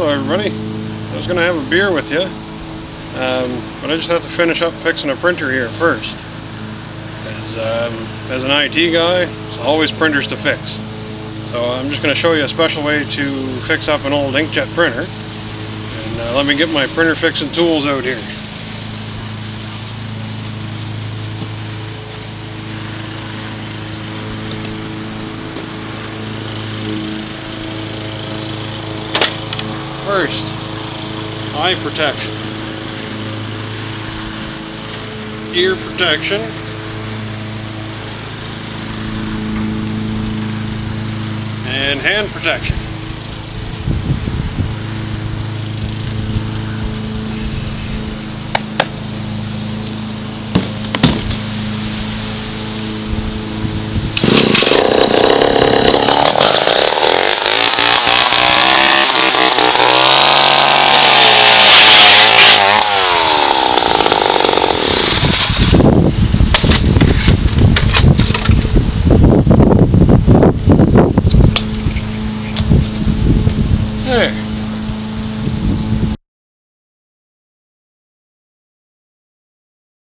Hello everybody. I was going to have a beer with you, but I just have to finish up fixing a printer here first. As an IT guy, it's always printers to fix. So I'm just going to show you a special way to fix up an old inkjet printer. And let me get my printer fixing tools out here. First, eye protection, ear protection, and hand protection. There.